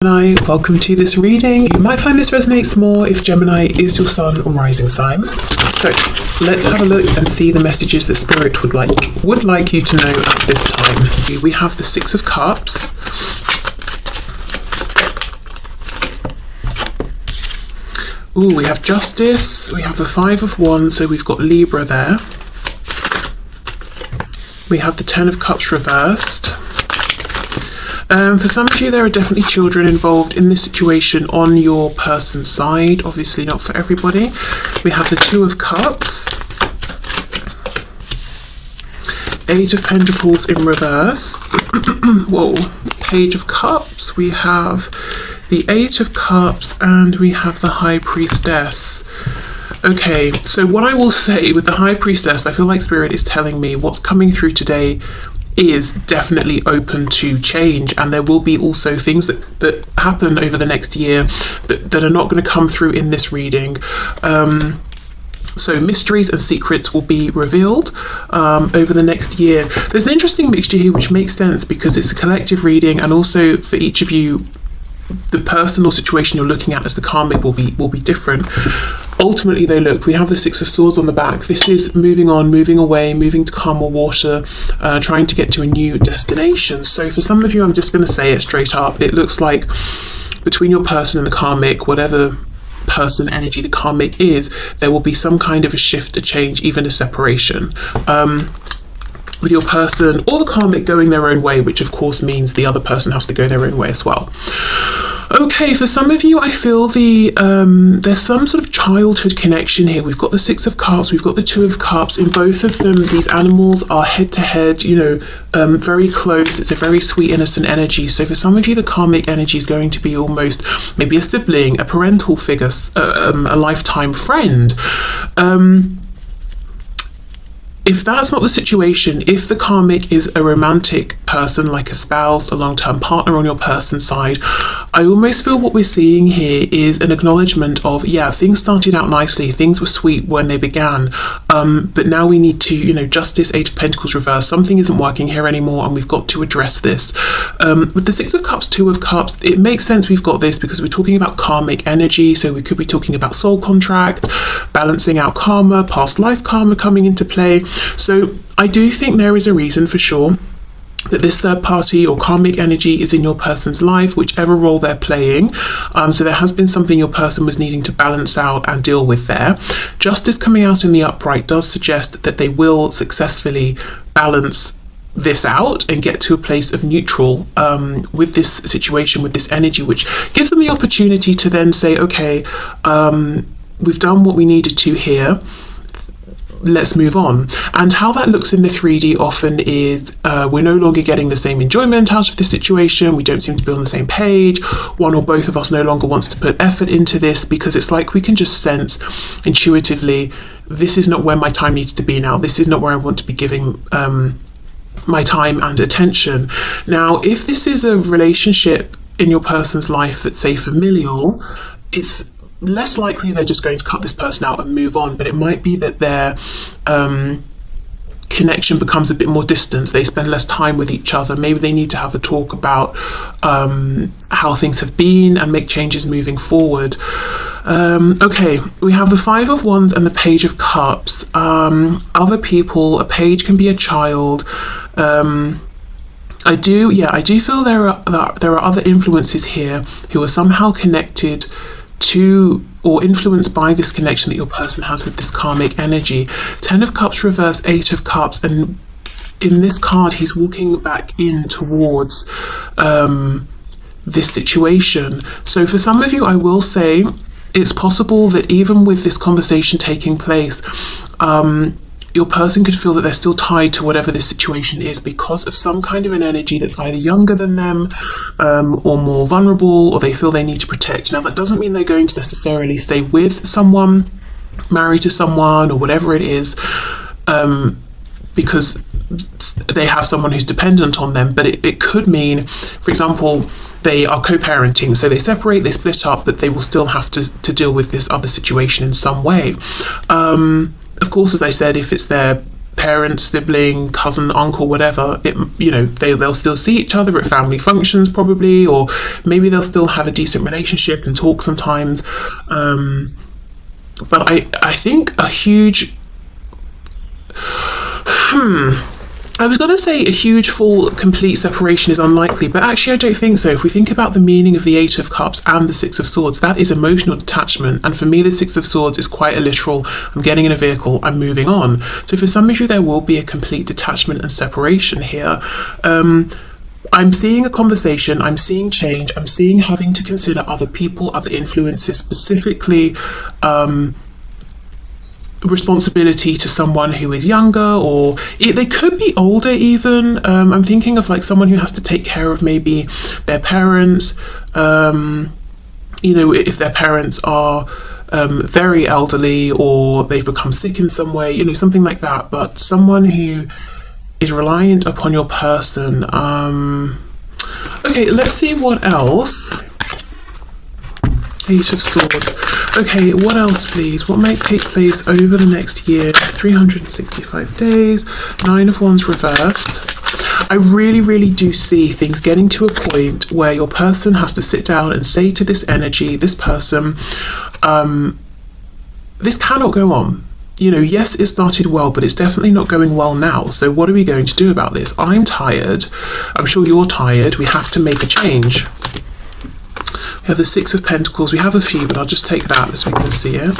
Gemini, welcome to this reading. You might find this resonates more if Gemini is your sun or rising sign. So let's have a look and see the messages that Spirit would like you to know at this time. We have the Six of Cups. Ooh, we have Justice. We have the Five of Wands, so we've got Libra there. We have the Ten of Cups reversed. For some of you, there are definitely children involved in this situation on your person's side. Obviously not for everybody. We have the Two of Cups. Eight of Pentacles in reverse. Whoa. Page of Cups. We have the Eight of Cups and we have the High Priestess. Okay, so what I will say with the High Priestess, I feel like Spirit is telling me what's coming through today is definitely open to change, and there will be also things that happen over the next year that are not going to come through in this reading. So mysteries and secrets will be revealed over the next year. There's an interesting mixture here which makes sense because it's a collective reading, and also for each of you the personal situation you're looking at as the karmic will be different. Ultimately though, look, we have the Six of Swords on the back. This is moving on, moving away, moving to calmer water, trying to get to a new destination. So for some of you, I'm just going to say it straight up, it looks like between your person and the karmic, whatever person energy the karmic is, there will be some kind of a shift, a change, even a separation. With your person or the karmic going their own way, which of course means the other person has to go their own way as well. Okay, for some of you, I feel there's some sort of childhood connection here. We've got the Six of Cups, we've got the Two of Cups. In both of them, these animals are head to head, very close. It's a very sweet, innocent energy. So for some of you, the karmic energy is going to be almost maybe a sibling, a parental figure, a lifetime friend. If that's not the situation, if the karmic is a romantic person, like a spouse, a long-term partner on your person's side, I almost feel what we're seeing here is an acknowledgement of, yeah, things started out nicely, things were sweet when they began, but now we need to, Justice, Eight of Pentacles reverse, something isn't working here anymore and we've got to address this. With the Six of Cups, Two of Cups, it makes sense we've got this because we're talking about karmic energy, so we could be talking about soul contract, balancing out karma, past life karma coming into play. So I do think there is a reason for sure that this third party or karmic energy is in your person's life, whichever role they're playing. So there has been something your person was needing to balance out and deal with there. Justice coming out in the upright does suggest that they will successfully balance this out and get to a place of neutral with this situation, with this energy, which gives them the opportunity to then say, okay, we've done what we needed to here, let's move on. And how that looks in the 3D often is we're no longer getting the same enjoyment out of the situation, we don't seem to be on the same page, one or both of us no longer wants to put effort into this because it's like we can just sense intuitively, this is not where my time needs to be now, this is not where I want to be giving my time and attention. Now, if this is a relationship in your person's life that's, say, familial, it's less likely they're just going to cut this person out and move on, but it might be that their connection becomes a bit more distant, they spend less time with each other, maybe they need to have a talk about how things have been and make changes moving forward. Okay, we have the Five of Wands and the Page of Cups. Other people, a page can be a child. I do feel there are other influences here who are somehow connected to or influenced by this connection that your person has with this karmic energy. Ten of Cups reverse, Eight of Cups, and in this card he's walking back in towards this situation. So for some of you, I will say it's possible that even with this conversation taking place, your person could feel that they're still tied to whatever this situation is because of some kind of an energy that's either younger than them or more vulnerable, or they feel they need to protect. Now, that doesn't mean they're going to necessarily stay with someone, married to someone, or whatever it is, because they have someone who's dependent on them, but it could mean, for example, they are co-parenting, so they separate, they split up, but they will still have to deal with this other situation in some way. Of course, as I said, if it's their parent, sibling, cousin, uncle, whatever, they'll still see each other at family functions probably, or maybe they'll still have a decent relationship and talk sometimes. But I think a huge I was going to say a huge full complete separation is unlikely, but actually I don't think so. If we think about the meaning of the Eight of Cups and the Six of Swords, that is emotional detachment. And for me, the Six of Swords is quite a literal, I'm getting in a vehicle, I'm moving on. So for some of you, there will be a complete detachment and separation here. I'm seeing a conversation, I'm seeing change, I'm seeing having to consider other people, other influences, specifically responsibility to someone who is younger, or they could be older even. I'm thinking of like someone who has to take care of maybe their parents, if their parents are very elderly or they've become sick in some way, something like that. But someone who is reliant upon your person. Okay, let's see what else. Eight of Swords. Okay, what else please? What might take place over the next year? 365 days. Nine of Wands reversed. I really, really do see things getting to a point where your person has to sit down and say to this energy, this person, this cannot go on. Yes, it started well, but it's definitely not going well now. So what are we going to do about this? I'm tired. I'm sure you're tired. We have to make a change. We have the Six of Pentacles. We have a few, but I'll just take that so we can see it.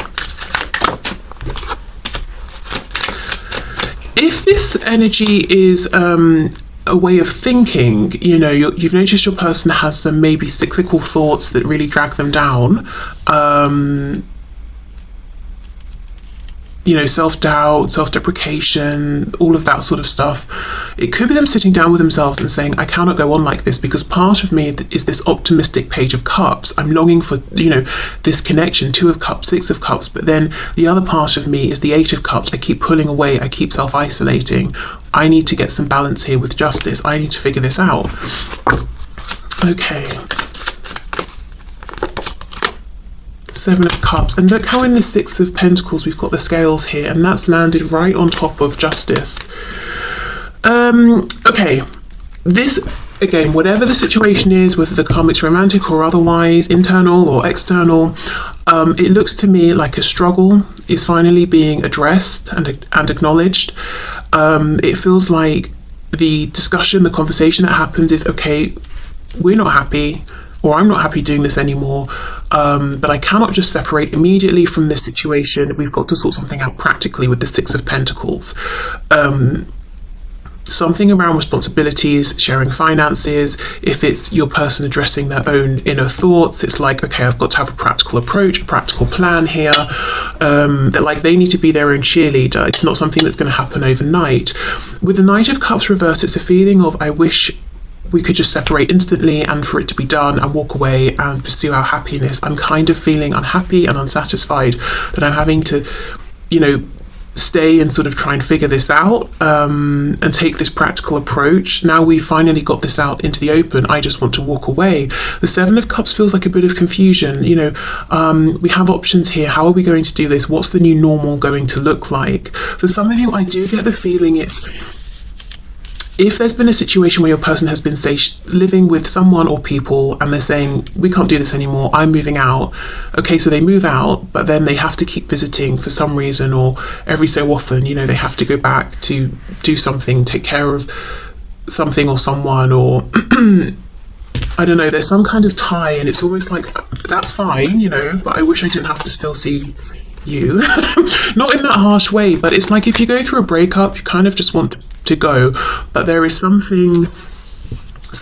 If this energy is a way of thinking, you've noticed your person has some maybe cyclical thoughts that really drag them down. Self-doubt, self-deprecation, all of that sort of stuff. It could be them sitting down with themselves and saying, I cannot go on like this, because part of me is this optimistic Page of Cups. I'm longing for, this connection, Two of Cups, Six of Cups, but then the other part of me is the Eight of Cups. I keep pulling away, I keep self-isolating. I need to get some balance here with justice. I need to figure this out. Okay. Seven of Cups, and look how in the Six of Pentacles we've got the scales here, and that's landed right on top of justice. Okay, this again, whatever the situation is, whether the karmic's romantic or otherwise, internal or external, it looks to me like a struggle is finally being addressed and acknowledged. It feels like the discussion, the conversation that happens is, okay, we're not happy, or I'm not happy doing this anymore, but I cannot just separate immediately from this situation. We've got to sort something out practically with the Six of Pentacles. Something around responsibilities, sharing finances. If it's your person addressing their own inner thoughts, it's like, okay, I've got to have a practical approach, a practical plan here. That like they need to be their own cheerleader. It's not something that's going to happen overnight. With the Knight of Cups reversed, it's a feeling of, I wish we could just separate instantly and for it to be done and walk away and pursue our happiness. I'm kind of feeling unhappy and unsatisfied that I'm having to, stay and sort of try and figure this out, and take this practical approach. Now we've finally got this out into the open, I just want to walk away. The Seven of Cups feels like a bit of confusion. We have options here. How are we going to do this? What's the new normal going to look like? For some of you, I do get the feeling it's, if there's been a situation where your person has been, say, living with someone or people and they're saying, we can't do this anymore, I'm moving out. Okay, so they move out, but then they have to keep visiting for some reason, or every so often, they have to go back to do something, take care of something or someone, or I don't know, there's some kind of tie, and it's always like, that's fine, but I wish I didn't have to still see you. Not in that harsh way, but it's like if you go through a breakup, you kind of just want to go, but there is some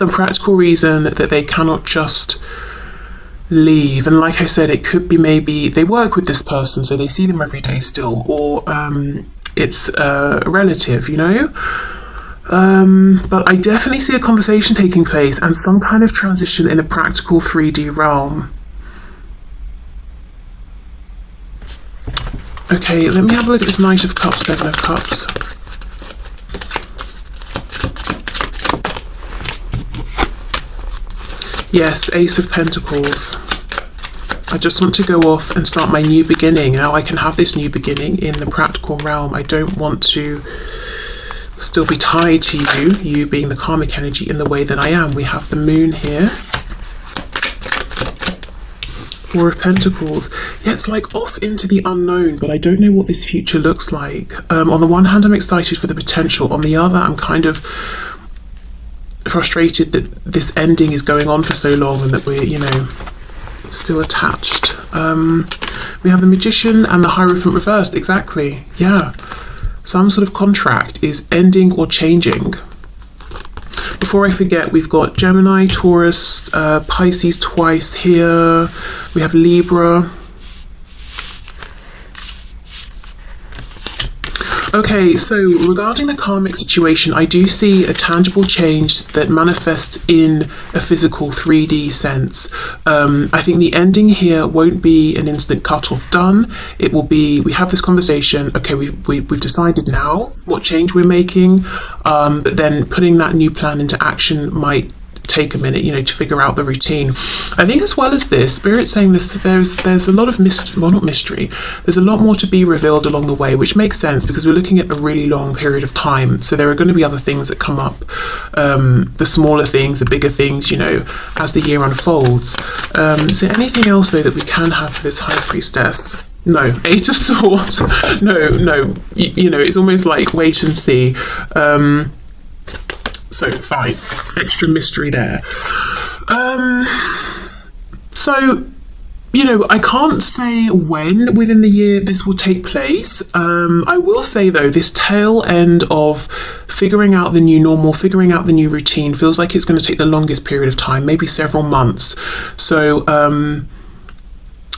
practical reason that they cannot just leave. And like I said, it could be maybe they work with this person, so they see them every day still, or it's a relative, but I definitely see a conversation taking place and some kind of transition in the practical 3D realm. Okay, let me have a look at this Knight of Cups, Seven of Cups. Yes, Ace of Pentacles. I just want to go off and start my new beginning. Now I can have this new beginning in the practical realm. I don't want to still be tied to you, you being the karmic energy, in the way that I am. We have the moon here. Four of Pentacles. Yeah, it's like off into the unknown, but I don't know what this future looks like. On the one hand, I'm excited for the potential. On the other, I'm kind of frustrated that this ending is going on for so long and that we're, you know, still attached. We have the Magician and the Hierophant reversed. Exactly. Yeah. Some sort of contract is ending or changing. Before I forget, we've got Gemini, Taurus, Pisces twice here. We have Libra. Okay, so regarding the karmic situation, I do see a tangible change that manifests in a physical 3D sense. I think the ending here won't be an instant cut-off done. It will be, we have this conversation, okay, we've decided now what change we're making, but then putting that new plan into action might take a minute, you know, to figure out the routine. I think as well as this, Spirit's saying this, there's a lot of not mystery, there's a lot more to be revealed along the way, which makes sense because we're looking at a really long period of time. So there are going to be other things that come up, the smaller things, the bigger things, you know, as the year unfolds. Is there anything else though that we can have for this High Priestess? No. Eight of Swords. No, you know, it's almost like wait and see. So fine, extra mystery there. So, you know, I can't say when within the year this will take place. I will say though, this tail end of figuring out the new normal, figuring out the new routine feels like it's going to take the longest period of time, maybe several months. So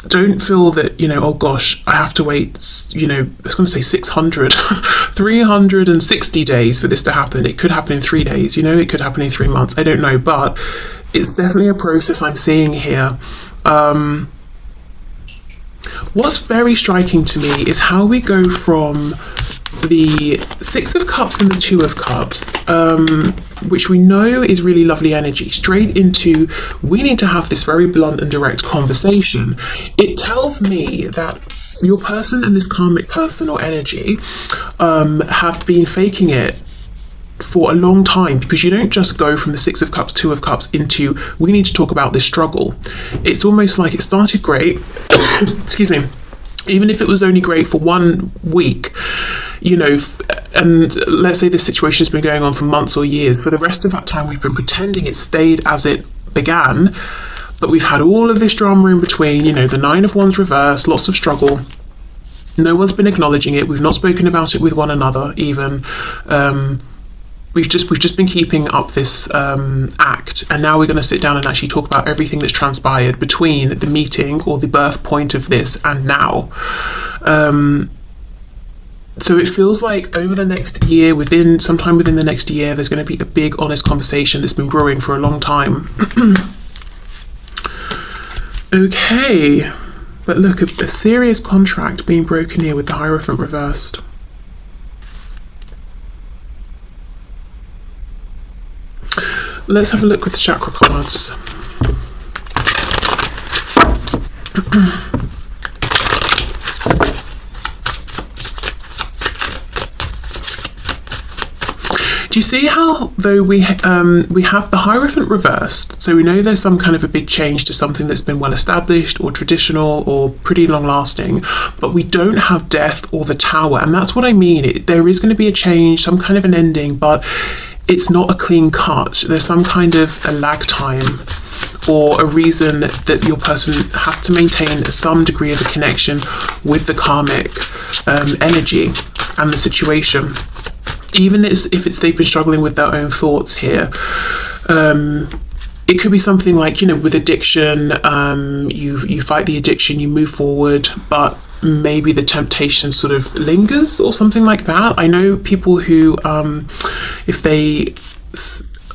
don't feel that, you know, oh gosh, I have to wait, you know, I was going to say 600, 360 days for this to happen. It could happen in 3 days, you know, it could happen in 3 months. I don't know, but it's definitely a process I'm seeing here. What's very striking to me is how we go from the Six of Cups and the Two of Cups, which we know is really lovely energy, straight into we need to have this very blunt and direct conversation. It tells me that your person and this karmic person or energy have been faking it for a long time, because you don't just go from the Six of Cups, Two of Cups into we need to talk about this struggle. It's almost like it started great excuse me, even if it was only great for 1 week, you know, and let's say this situation has been going on for months or years. For the rest of that time we've been pretending it stayed as it began, but we've had all of this drama in between, you know, the Nine of Wands reversed, lots of struggle, no one's been acknowledging it, we've not spoken about it with one another even. We've just been keeping up this act, and now we're going to sit down and actually talk about everything that's transpired between the meeting or the birth point of this and now. So it feels like over the next year, sometime within the next year, there's going to be a big honest conversation that's been brewing for a long time. Okay, but look, a serious contract being broken here with the Hierophant reversed. Let's have a look with the chakra cards. Do you see how, though, we have the Hierophant reversed, so we know there's some kind of a big change to something that's been well established or traditional or pretty long lasting, but we don't have Death or the Tower, and that's what I mean. There is going to be a change, some kind of an ending, but it's not a clean cut. There's some kind of a lag time or a reason that your person has to maintain some degree of a connection with the karmic energy and the situation. Even if they've been struggling with their own thoughts here. It could be something like, you know, with addiction, you fight the addiction, you move forward, but maybe the temptation sort of lingers or something like that. I know people who, if they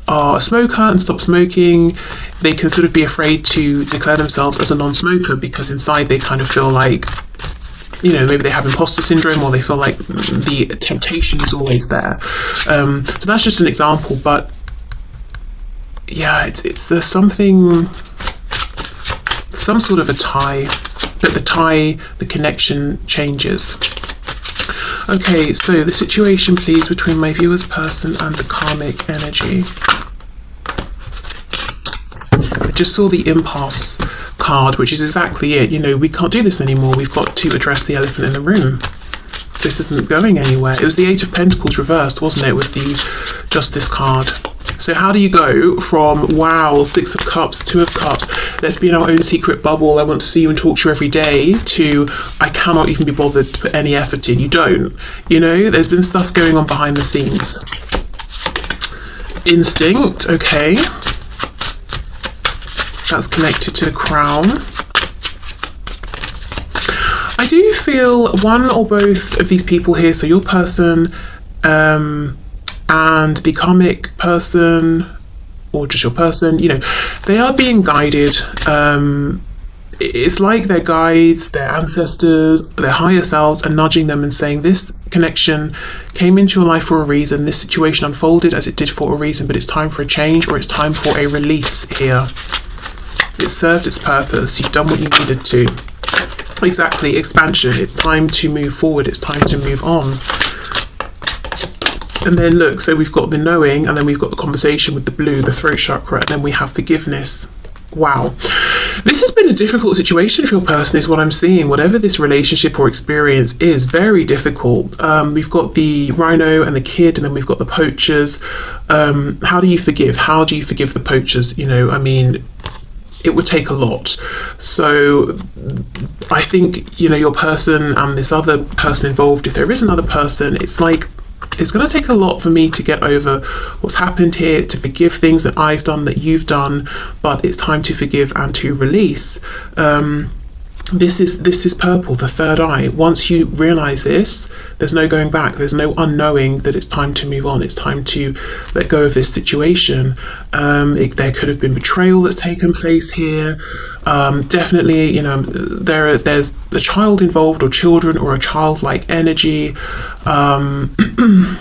are a smoker and stop smoking, they can sort of be afraid to declare themselves as a non-smoker because inside they kind of feel like, you know, maybe they have imposter syndrome, or they feel like the temptation is always there. So that's just an example, but yeah, there's something, some sort of a tie, but the connection changes. Okay, so the situation, please, between my viewer's person and the karmic energy. I just saw the impasse card, which is exactly it. You know, we can't do this anymore. We've got to address the elephant in the room. This isn't going anywhere. It was the Eight of Pentacles reversed, wasn't it, with the Justice card. So how do you go from, wow, Six of Cups, Two of Cups, let's be in our own secret bubble, I want to see you and talk to you every day, to I cannot even be bothered to put any effort in? You don't. You know, there's been stuff going on behind the scenes. Instinct, okay. That's connected to the Crown. I do feel one or both of these people here, so your person and the karmic person, or just your person, you know, they are being guided. It's like their guides, their ancestors, their higher selves are nudging them and saying, this connection came into your life for a reason, this situation unfolded as it did for a reason, but it's time for a change, or it's time for a release here. It served its purpose, you've done what you needed to. Exactly, expansion, it's time to move forward, it's time to move on. And then look, so we've got the knowing, and then we've got the conversation with the blue, the throat chakra, and then we have forgiveness. Wow. This has been a difficult situation for your person, is what I'm seeing. Whatever this relationship or experience is, very difficult. We've got the rhino and the kid, and then we've got the poachers. How do you forgive? How do you forgive the poachers? You know, I mean, it would take a lot. So I think, you know, your person and this other person involved, if there is another person, it's like, it's going to take a lot for me to get over what's happened here, to forgive things that I've done, that you've done, but it's time to forgive and to release. This is purple, the third eye. Once you realize this, there's no going back. There's no unknowing that it's time to move on. It's time to let go of this situation. There could have been betrayal that's taken place here. Definitely, you know, there's a child involved, or children, or a childlike energy. And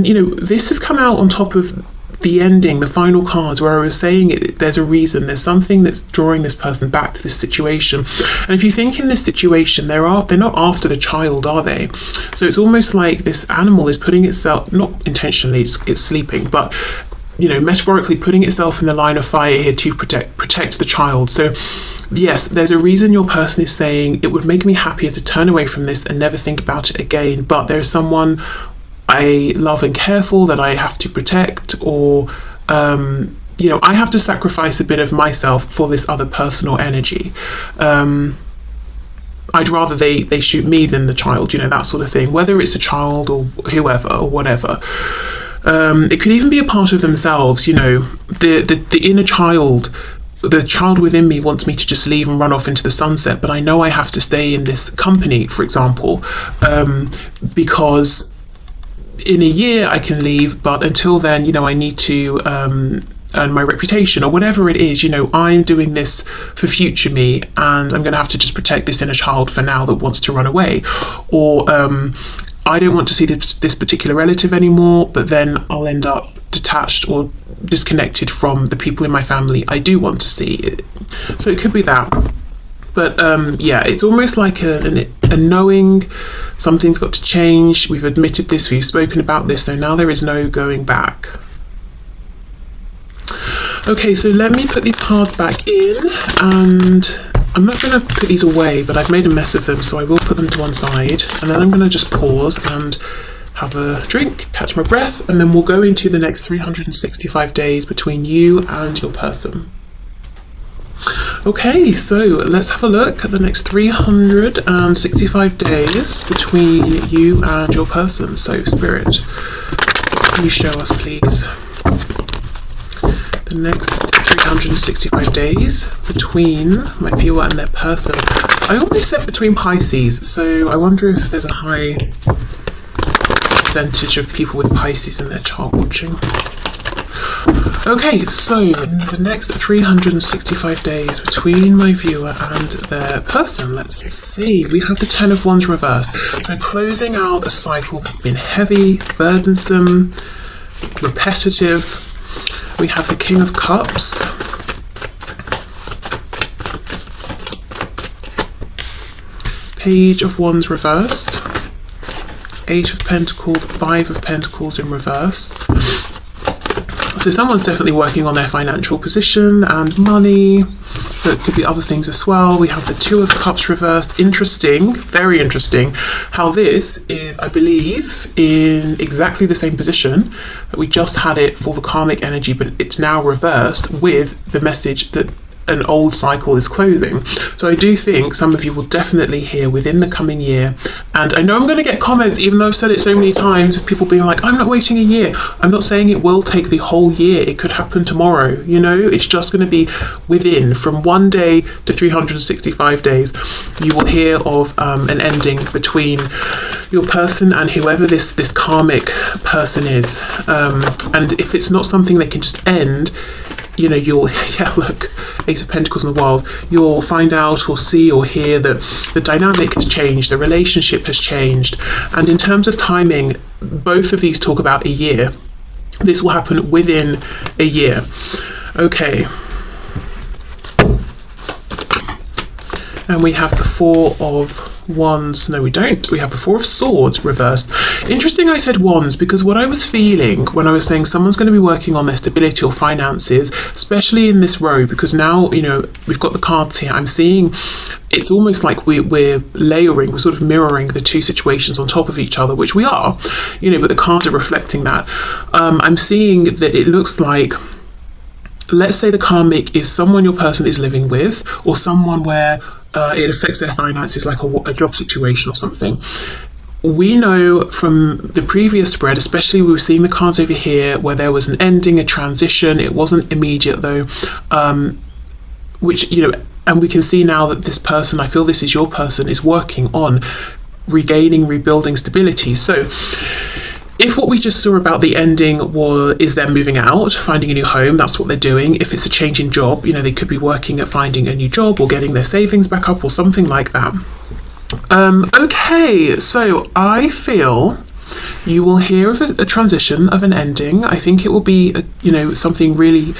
you know, this has come out on top of the ending, the final cards, where I was saying there's a reason, there's something that's drawing this person back to this situation. And if you think in this situation, they're not after the child, are they? So it's almost like this animal is putting itself, not intentionally, it's sleeping, but you know, metaphorically putting itself in the line of fire here to protect the child. So yes, there's a reason your person is saying, it would make me happier to turn away from this and never think about it again, but there's someone I love and care for that I have to protect, or you know, I have to sacrifice a bit of myself for this other person or energy. I'd rather they shoot me than the child, you know, that sort of thing, whether it's a child or whoever or whatever. It could even be a part of themselves, you know, the inner child. The child within me wants me to just leave and run off into the sunset, but I know I have to stay in this company, for example, because in a year I can leave, but until then, you know, I need to earn my reputation, or whatever it is. You know, I'm doing this for future me, and I'm going to have to just protect this inner child for now that wants to run away. Or I don't want to see this particular relative anymore, but then I'll end up detached or disconnected from the people in my family I do want to see. So it could be that. But yeah, it's almost like a knowing something's got to change. We've admitted this, we've spoken about this, so now there is no going back. Okay, so let me put these cards back in, and I'm not going to put these away, but I've made a mess of them, so I will put them to one side, and then I'm going to just pause and have a drink, catch my breath, and then we'll go into the next 365 days between you and your person. Okay, so let's have a look at the next 365 days between you and your person. So Spirit, can you show us please the next 365 days between my viewer and their person? I always said between Pisces, so I wonder if there's a high percentage of people with Pisces in their chart watching. Okay, so in the next 365 days between my viewer and their person, let's see, we have the Ten of Wands reversed. So closing out a cycle that's been heavy, burdensome, repetitive. We have the King of Cups. Page of Wands reversed. Eight of Pentacles, Five of Pentacles in reverse. So someone's definitely working on their financial position and money. There could be other things as well. We have the Two of Cups reversed. Interesting, very interesting, how this is, I believe, in exactly the same position that we just had it for the karmic energy, but it's now reversed with the message that an old cycle is closing. So I do think some of you will definitely hear within the coming year, and I know I'm going to get comments, even though I've said it so many times, of people being like, I'm not waiting a year. I'm not saying it will take the whole year. It could happen tomorrow. You know, it's just going to be within, from 1 day to 365 days, you will hear of an ending between your person and whoever this karmic person is. And if it's not something that can just end, you know, you'll, yeah, look, Ace of Pentacles in the World, you'll find out or see or hear that the dynamic has changed, the relationship has changed. And in terms of timing, both of these talk about a year. This will happen within a year. Okay. And we have the Four of Wands. No, we don't. We have the Four of Swords reversed. Interesting I said wands, because what I was feeling when I was saying someone's going to be working on their stability or finances, especially in this row, because now, you know, we've got the cards here. I'm seeing it's almost like we're layering, we're sort of mirroring the two situations on top of each other, which we are, you know, but the cards are reflecting that. I'm seeing that it looks like, let's say the karmic is someone your person is living with, or someone where it affects their finances, like a job situation or something. We know from the previous spread, especially we were seeing the cards over here where there was an ending, a transition. It wasn't immediate though, which, you know, and we can see now that this person, I feel this is your person, is working on regaining, rebuilding stability. So if what we just saw about the ending is them moving out, finding a new home, that's what they're doing. If it's a change in job, you know, they could be working at finding a new job or getting their savings back up or something like that. Okay, so I feel you will hear of a transition, of an ending. I think it will be, you know, something really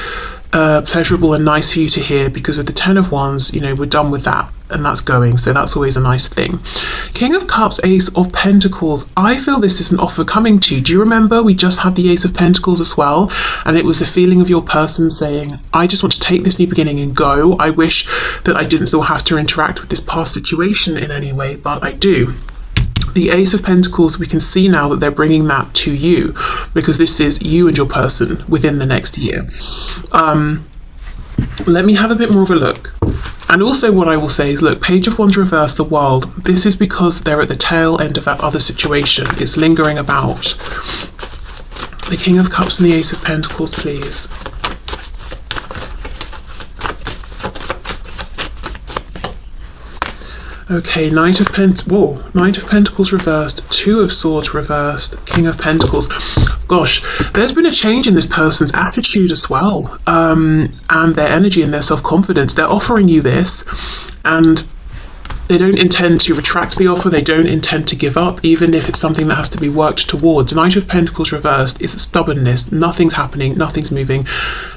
pleasurable and nice for you to hear, because with the Ten of Wands, you know, we're done with that and that's going, so that's always a nice thing. King of Cups, Ace of Pentacles. I feel this is an offer coming to you. Do you remember we just had the Ace of Pentacles as well, and it was the feeling of your person saying, I just want to take this new beginning and go. I wish that I didn't still have to interact with this past situation in any way, but I do. The Ace of Pentacles, we can see now that they're bringing that to you, because this is you and your person within the next year. Let me have a bit more of a look. And also what I will say is, look, Page of Wands reverse, the World. This is because they're at the tail end of that other situation. It's lingering about. The King of Cups and the Ace of Pentacles, please. Okay, Knight of Pentacles reversed, Two of Swords reversed, King of Pentacles. Gosh, there's been a change in this person's attitude as well, and their energy and their self-confidence. They're offering you this, and they don't intend to retract the offer. They don't intend to give up, even if it's something that has to be worked towards. Knight of Pentacles reversed is stubbornness. Nothing's happening, nothing's moving,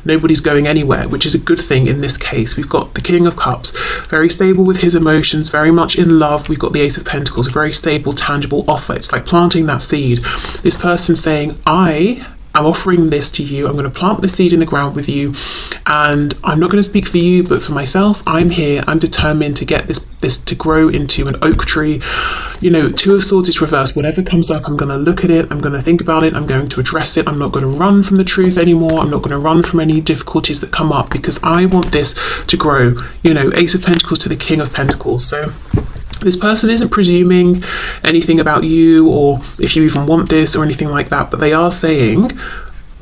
nobody's going anywhere, which is a good thing in this case. We've got the King of Cups, very stable with his emotions, very much in love. We've got the Ace of Pentacles, a very stable, tangible offer. It's like planting that seed. This person saying, I'm offering this to you. I'm going to plant the seed in the ground with you, and I'm not going to speak for you, but for myself, I'm here. I'm determined to get this to grow into an oak tree. You know, Two of Swords is reversed. Whatever comes up, I'm going to look at it. I'm going to think about it. I'm going to address it. I'm not going to run from the truth anymore. I'm not going to run from any difficulties that come up, because I want this to grow. You know, Ace of Pentacles to the King of Pentacles. So this person isn't presuming anything about you, or if you even want this or anything like that, but they are saying,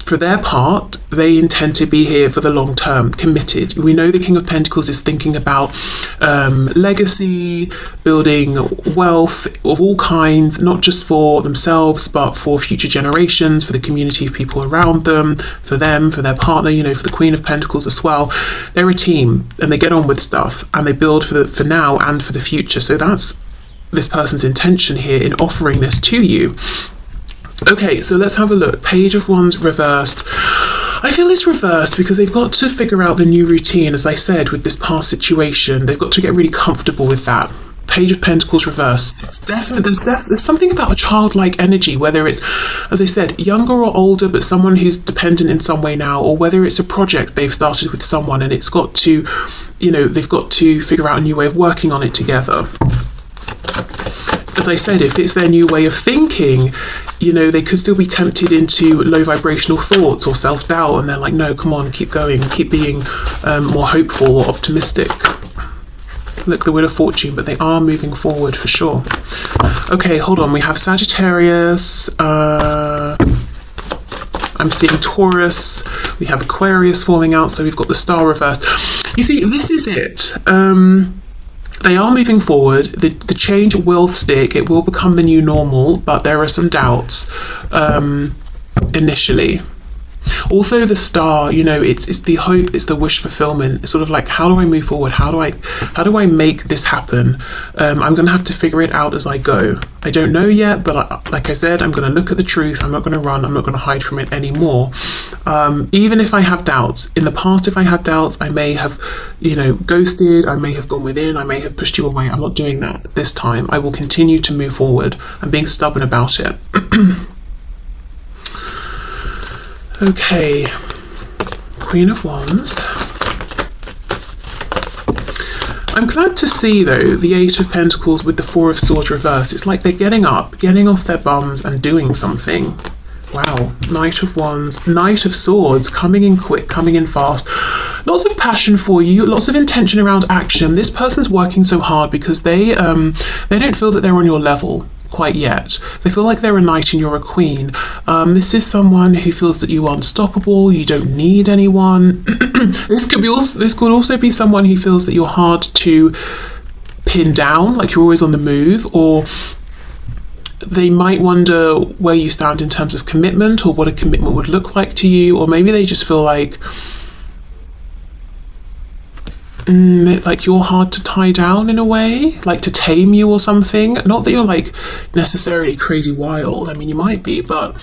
for their part, they intend to be here for the long term, committed. We know the King of Pentacles is thinking about legacy, building wealth of all kinds, not just for themselves, but for future generations, for the community of people around them, for their partner, you know, for the Queen of Pentacles as well. They're a team, and they get on with stuff, and they build for now and for the future. So that's this person's intention here in offering this to you. Okay, so let's have a look. Page of Wands reversed. I feel it's reversed because they've got to figure out the new routine, as I said, with this past situation. They've got to get really comfortable with that. Page of Pentacles reversed. It's definitely there's something about a childlike energy, whether it's, as I said, younger or older, but someone who's dependent in some way now, or whether it's a project they've started with someone and it's got to, they've got to figure out a new way of working on it together. As I said, if it's their new way of thinking, they could still be tempted into low vibrational thoughts or self-doubt, and they're like, no, come on, keep going, keep being more hopeful or optimistic. Look, the Wheel of Fortune, but they are moving forward for sure. Okay, hold on, we have Sagittarius, I'm seeing Taurus, we have Aquarius falling out, so we've got the Star reversed. You see, this is it. They are moving forward. The change will stick. It will become the new normal, but there are some doubts initially. Also, the Star, it's the hope, it's the wish fulfillment. It's sort of like, how do I move forward? How do I make this happen? I'm going to have to figure it out as I go. I don't know yet, but like I said, I'm going to look at the truth. I'm not going to run. I'm not going to hide from it anymore. Even if I have doubts. In the past, if I had doubts, I may have, ghosted. I may have gone within. I may have pushed you away. I'm not doing that this time. I will continue to move forward. I'm being stubborn about it. Okay, Queen of Wands. I'm glad to see, though, the Eight of Pentacles with the Four of Swords reversed. It's like they're getting up, getting off their bums and doing something. Wow, Knight of Wands, Knight of Swords, coming in quick, coming in fast. Lots of passion for you, lots of intention around action. This person's working so hard because they don't feel that they're on your level quite yet. They feel like they're a knight and you're a queen. This is someone who feels that you are unstoppable, you don't need anyone. This could also be someone who feels that you're hard to pin down, like you're always on the move, or they might wonder where you stand in terms of commitment or what a commitment would look like to you, or maybe they just feel like you're hard to tie down in a way, like to tame you or something. Not that you're like necessarily crazy wild, I mean you might be, but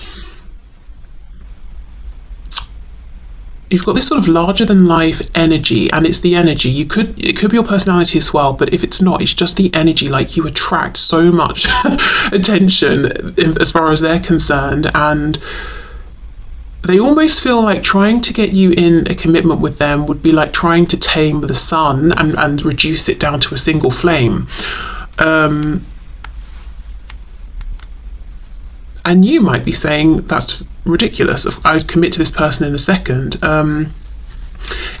you've got this sort of larger than life energy, and it's the energy. It could be your personality as well, but if it's not, it's just the energy. Like you attract so much attention as far as they're concerned, and they almost feel like trying to get you in a commitment with them would be like trying to tame the sun and reduce it down to a single flame. And you might be saying, that's ridiculous, I'd commit to this person in a second.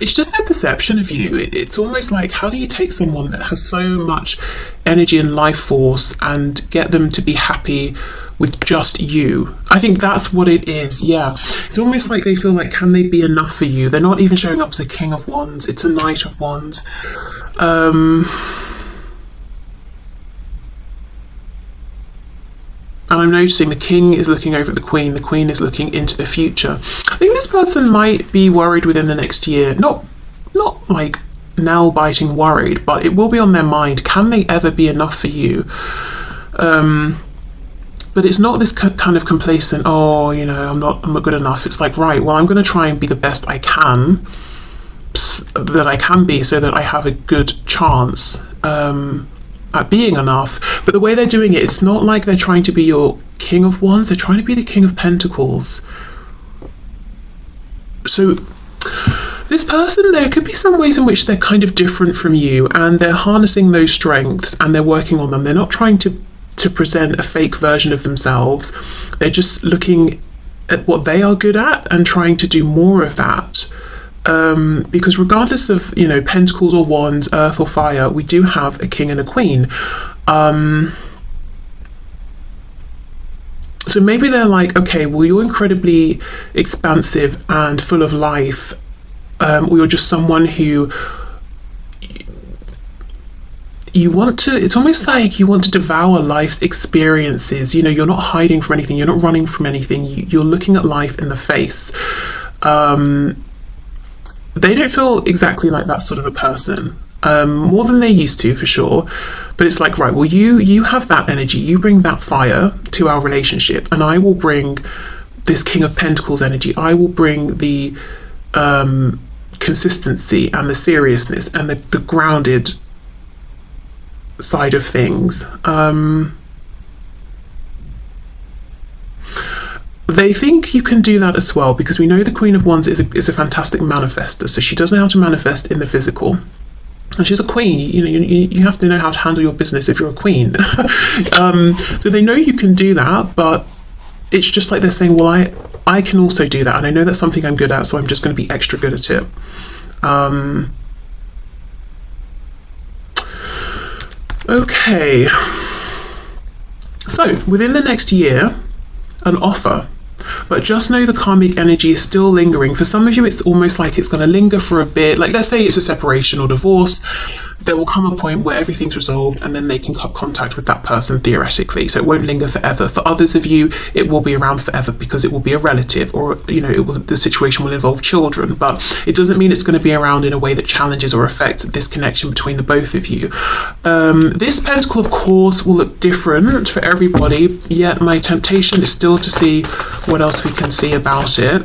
It's just their perception of you. It's almost like, how do you take someone that has so much energy and life force and get them to be happy with just you? I think that's what it is. Yeah, it's almost like they feel like, can they be enough for you? They're not even showing up as a King of Wands, it's a Knight of Wands. And I'm noticing the King is looking over at the Queen is looking into the future. I think this person might be worried within the next year, not like nail-biting worried, but it will be on their mind. Can they ever be enough for you? But it's not this kind of complacent, I'm not good enough. It's like, right, well, I'm going to try and be the best I can, that I can be, so that I have a good chance at being enough. But the way they're doing it, it's not like they're trying to be your King of Wands, they're trying to be the King of Pentacles. So this person, there could be some ways in which they're kind of different from you, and they're harnessing those strengths and they're working on them. They're not trying to present a fake version of themselves. They're just looking at what they are good at and trying to do more of that. Because regardless of, Pentacles or Wands, Earth or Fire, we do have a King and a Queen. So maybe they're like, okay, well, you're incredibly expansive and full of life, or you're just someone who it's almost like you want to devour life's experiences. You're not hiding from anything, you're not running from anything, you're looking at life in the face. They don't feel exactly like that sort of a person, more than they used to, for sure. But it's like, right, well, you have that energy, you bring that fire to our relationship, and I will bring this King of Pentacles energy. I will bring the consistency and the seriousness and the grounded side of things. They think you can do that as well, because we know the Queen of Wands is a fantastic manifester, so she does know how to manifest in the physical. And she's a queen. You have to know how to handle your business if you're a queen. So they know you can do that, but it's just like they're saying, well, I can also do that, and I know that's something I'm good at, so I'm just going to be extra good at it. Okay. So within the next year, an offer. But just know the karmic energy is still lingering. For some of you, it's almost like it's going to linger for a bit. Like, let's say it's a separation or divorce. There will come a point where everything's resolved and then they can cut contact with that person theoretically. So it won't linger forever. For others of you, it will be around forever because it will be a relative, or, the situation will involve children. But it doesn't mean it's going to be around in a way that challenges or affects this connection between the both of you. This pentacle, of course, will look different for everybody, yet my temptation is still to see what else we can see about it.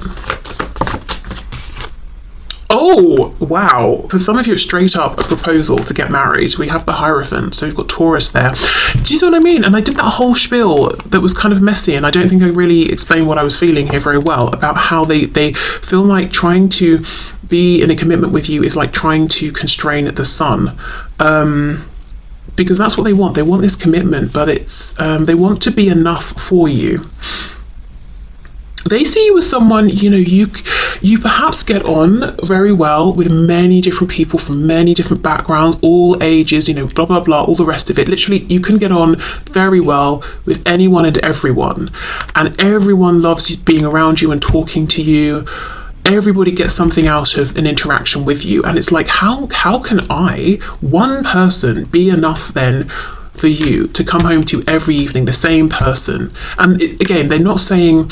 Oh, wow. For some of you, it's straight up a proposal to get married. We have the Hierophant, so we've got Taurus there. Do you see what I mean? And I did that whole spiel that was kind of messy, and I don't think I really explained what I was feeling here very well, about how they feel like trying to be in a commitment with you is like trying to constrain the sun. Because that's what they want. They want this commitment, but it's they want to be enough for you. They see you as someone, you perhaps get on very well with many different people from many different backgrounds, all ages, blah, blah, blah, all the rest of it. Literally, you can get on very well with anyone and everyone. And everyone loves being around you and talking to you. Everybody gets something out of an interaction with you. And it's like, how can one person, be enough then for you to come home to every evening, the same person? And again, they're not saying...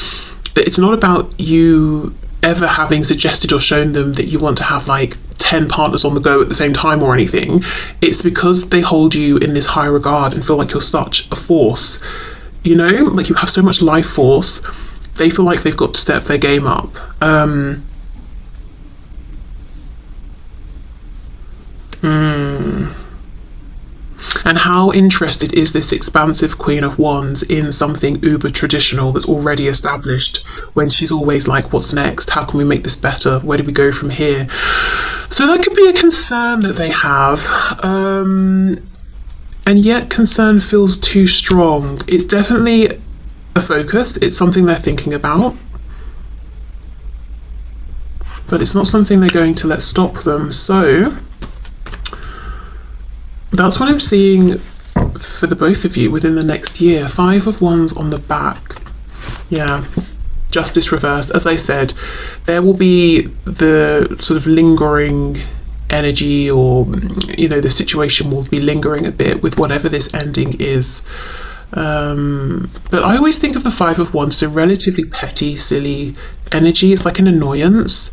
It's not about you ever having suggested or shown them that you want to have like 10 partners on the go at the same time or anything. It's because they hold you in this high regard and feel like you're such a force, like you have so much life force. They feel like they've got to step their game up. And how interested is this expansive Queen of Wands in something uber traditional that's already established, when she's always like, what's next? How can we make this better? Where do we go from here? So that could be a concern that they have. And yet concern feels too strong. It's definitely a focus. It's something they're thinking about. But it's not something they're going to let stop them. So... that's what I'm seeing for the both of you within the next year. 5 of Wands on the back. Yeah. Justice reversed. As I said, there will be the sort of lingering energy, or, the situation will be lingering a bit with whatever this ending is. But I always think of the 5 of Wands, so relatively petty, silly energy. It's like an annoyance.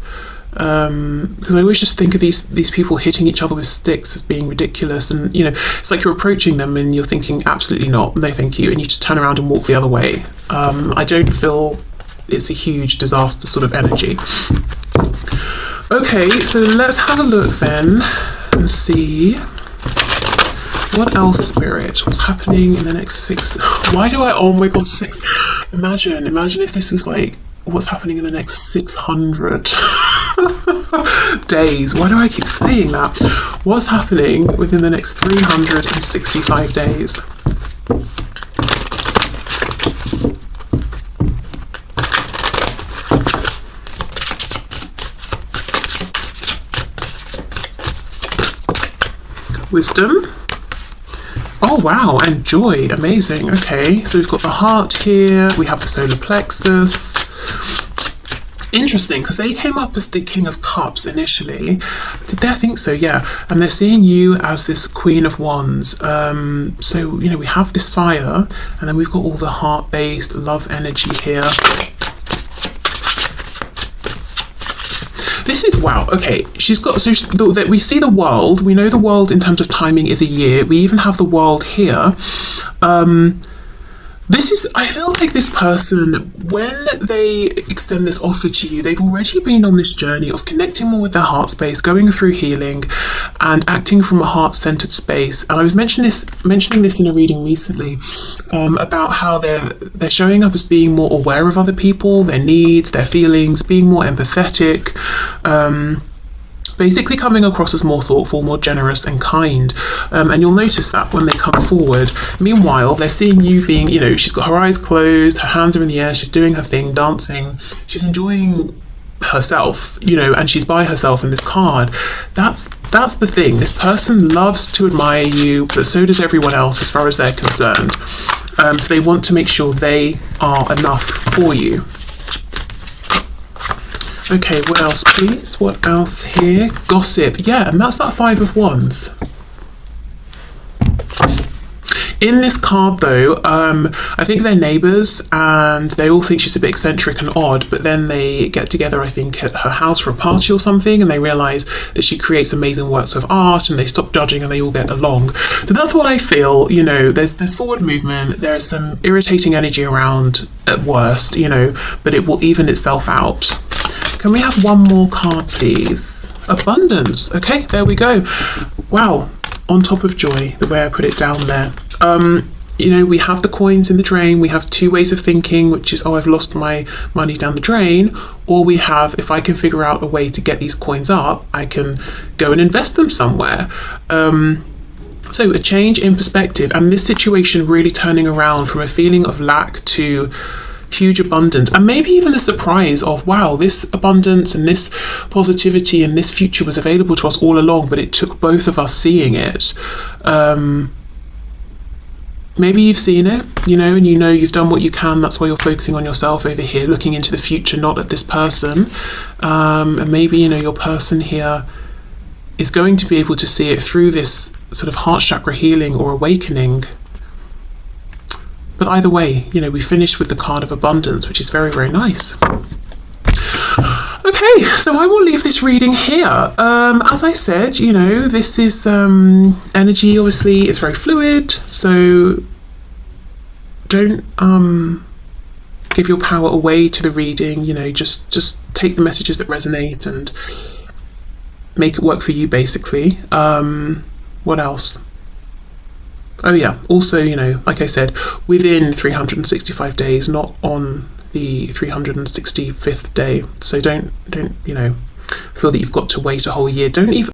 Because I always just think of these people hitting each other with sticks as being ridiculous, and it's like you're approaching them and you're thinking absolutely not, no thank you, and you just turn around and walk the other way. I don't feel it's a huge disaster sort of energy. Okay, so let's have a look then and see what else, Spirit, what's happening in the next 6. Why do I, oh my god, 6. Imagine if this was like what's happening in the next 600 days. Why do I keep saying that? What's happening within the next 365 days? Wisdom. Oh wow, and joy. Amazing. Okay, so we've got the heart here, we have the solar plexus. Interesting, because they came up as the King of Cups initially. Did they? I think so, yeah. And they're seeing you as this Queen of Wands. So, we have this fire, and then we've got all the heart-based love energy here. This is, wow, okay. She's got, so that we see the world. We know the world in terms of timing is a year. We even have the world here. I feel like this person, when they extend this offer to you, they've already been on this journey of connecting more with their heart space, going through healing and acting from a heart-centered space. And I was mentioning this in a reading recently, about how they're showing up as being more aware of other people, their needs, their feelings, being more empathetic, basically coming across as more thoughtful, more generous and kind. And you'll notice that when they come forward. Meanwhile, they're seeing you being, she's got her eyes closed, her hands are in the air, she's doing her thing, dancing, she's enjoying herself, and she's by herself in this card. That's the thing. This person loves to admire you, but so does everyone else as far as they're concerned. So they want to make sure they are enough for you. Okay, what else, please? What else here? Gossip. Yeah, and that's that Five of Wands. In this card, though, I think they're neighbours and they all think she's a bit eccentric and odd, but then they get together, I think, at her house for a party or something, and they realise that she creates amazing works of art and they stop judging and they all get along. So that's what I feel. There's forward movement, there's some irritating energy around at worst, but it will even itself out. Can we have one more card, please? Abundance. Okay, there we go. Wow. On top of joy, the way I put it down there. We have the coins in the drain. We have two ways of thinking, which is, oh, I've lost my money down the drain. Or we have, if I can figure out a way to get these coins up, I can go and invest them somewhere. So a change in perspective, and this situation really turning around from a feeling of lack to huge abundance, and maybe even a surprise of, wow, this abundance and this positivity and this future was available to us all along, but it took both of us seeing it. Maybe you've seen it, and you've done what you can. That's why you're focusing on yourself over here, looking into the future, not at this person. And maybe your person here is going to be able to see it through this sort of heart chakra healing or awakening. But either way, we finished with the card of abundance, which is very, very nice. Okay, so I will leave this reading here. As I said, this is energy, obviously, it's very fluid, so don't give your power away to the reading, just take the messages that resonate and make it work for you, basically. What else? Oh yeah, also, like I said, within 365 days, not on the 365th day. So don't feel that you've got to wait a whole year. Don't even